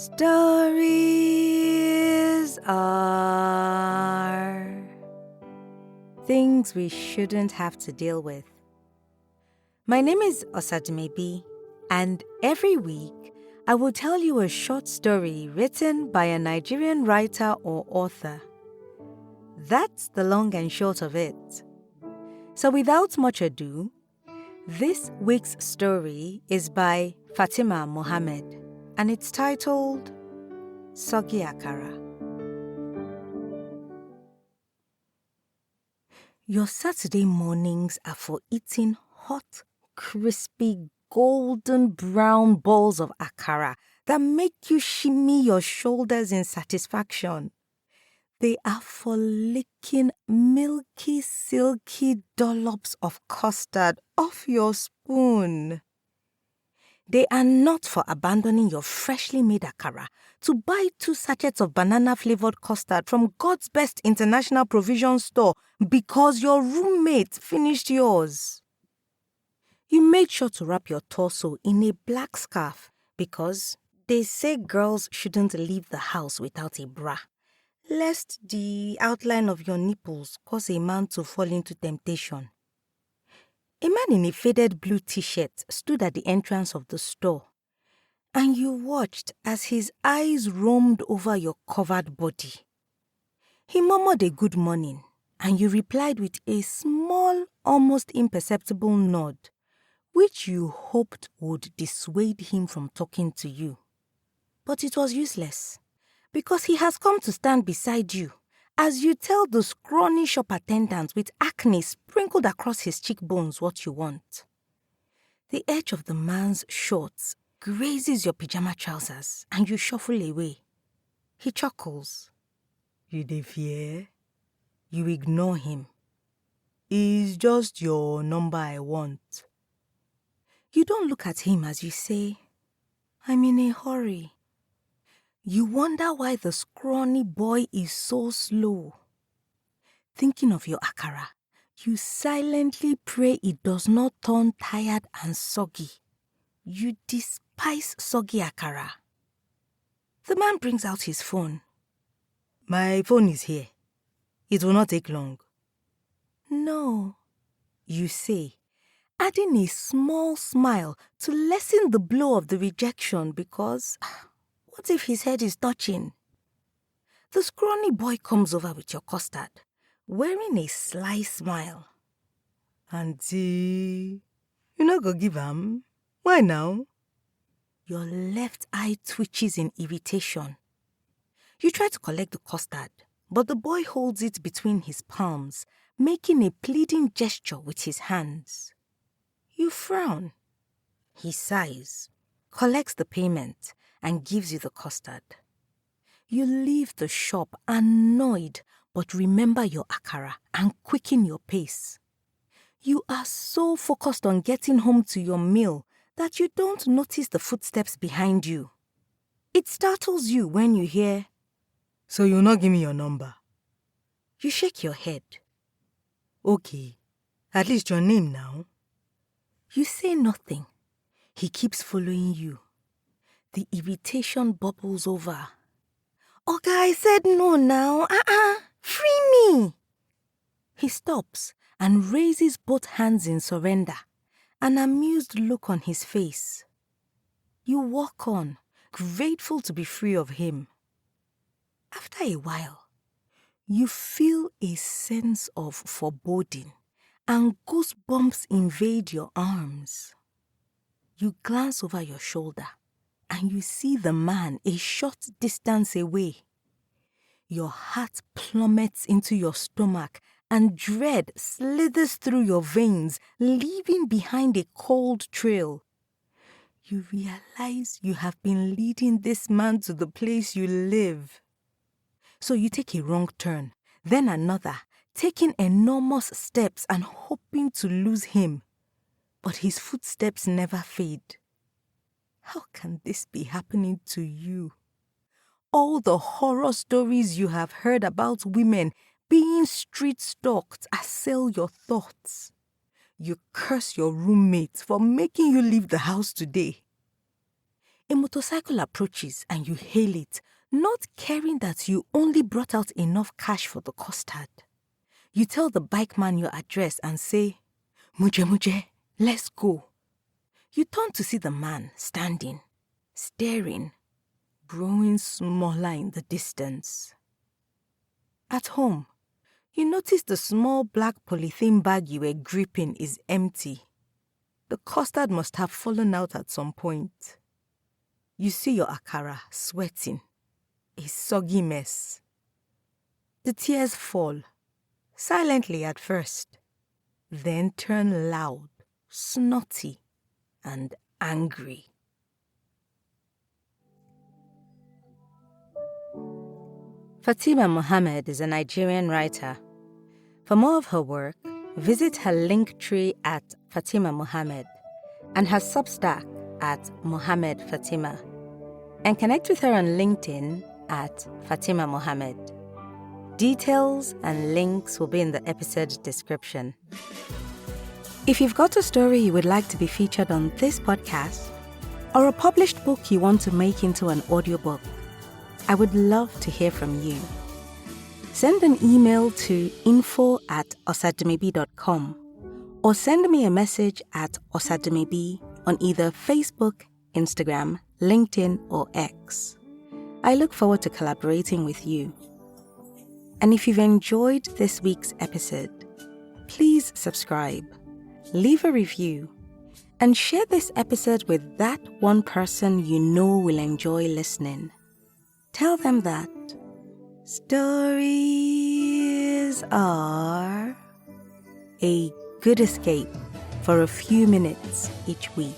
Stories are things we shouldn't have to deal with. My name is Osadumebi, and every week I will tell you a short story written by a Nigerian writer or author. That's the long and short of it. So without much ado, this week's story is by Fatima Mohammed, and it's titled Soggy Akara. Your Saturday mornings are for eating hot, crispy, golden brown balls of akara that make you shimmy your shoulders in satisfaction. They are for licking milky, silky dollops of custard off your spoon. They are not for abandoning your freshly made akara to buy 2 sachets of banana-flavored custard from God's Best International Provision Store because your roommate finished yours. You made sure to wrap your torso in a black scarf because they say girls shouldn't leave the house without a bra, lest the outline of your nipples cause a man to fall into temptation. A man in a faded blue t-shirt stood at the entrance of the store, and you watched as his eyes roamed over your covered body. He murmured a good morning, and you replied with a small, almost imperceptible nod, which you hoped would dissuade him from talking to you. But it was useless, because he has come to stand beside you as you tell the scrawny shop attendant with acne sprinkled across his cheekbones what you want. The edge of the man's shorts grazes your pyjama trousers and you shuffle away. He chuckles. You dey fear? You ignore him. It's just your number I want. You don't look at him as you say, I'm in a hurry. You wonder why the scrawny boy is so slow. Thinking of your akara, you silently pray it does not turn tired and soggy. You despise soggy akara. The man brings out his phone. My phone is here. It will not take long. No, you say, adding a small smile to lessen the blow of the rejection because what if his head is touching? The scrawny boy comes over with your custard, wearing a sly smile. Auntie, you no go give am? Why now? Your left eye twitches in irritation. You try to collect the custard, but the boy holds it between his palms, making a pleading gesture with his hands. You frown. He sighs, collects the payment, and gives you the custard. You leave the shop annoyed, but remember your akara and quicken your pace. You are so focused on getting home to your meal that you don't notice the footsteps behind you. It startles you when you hear, So you'll not give me your number? You shake your head. Okay, at least your name now. You say nothing. He keeps following you. The irritation bubbles over. Oga, I said no now. Free me. He stops and raises both hands in surrender, an amused look on his face. You walk on, grateful to be free of him. After a while, you feel a sense of foreboding and goosebumps invade your arms. You glance over your shoulder and you see the man a short distance away. Your heart plummets into your stomach and dread slithers through your veins, leaving behind a cold trail. You realize you have been leading this man to the place you live. So you take a wrong turn, then another, taking enormous steps and hoping to lose him. But his footsteps never fade. How can this be happening to you? All the horror stories you have heard about women being street-stalked assail your thoughts. You curse your roommate for making you leave the house today. A motorcycle approaches and you hail it, not caring that you only brought out enough cash for the custard. You tell the bike man your address and say, "Muje muje, let's go." You turn to see the man standing, staring, growing smaller in the distance. At home, you notice the small black polythene bag you were gripping is empty. The custard must have fallen out at some point. You see your Akara sweating, a soggy mess. The tears fall, silently at first, then turn loud, snotty, and angry. Fatima Mohammed is a Nigerian writer. For more of her work, visit her Linktree at Fatima Mohammed and her Substack at Mohammed Fatima, and connect with her on LinkedIn at Fatima Mohammed. Details and links will be in the episode description. If you've got a story you would like to be featured on this podcast, or a published book you want to make into an audiobook, I would love to hear from you. Send an email to info@osadumebi.com or send me a message at Osadumebi on either Facebook, Instagram, LinkedIn, or X. I look forward to collaborating with you. And if you've enjoyed this week's episode, please subscribe, leave a review, and share this episode with that one person you know will enjoy listening. Tell them that stories are a good escape for a few minutes each week.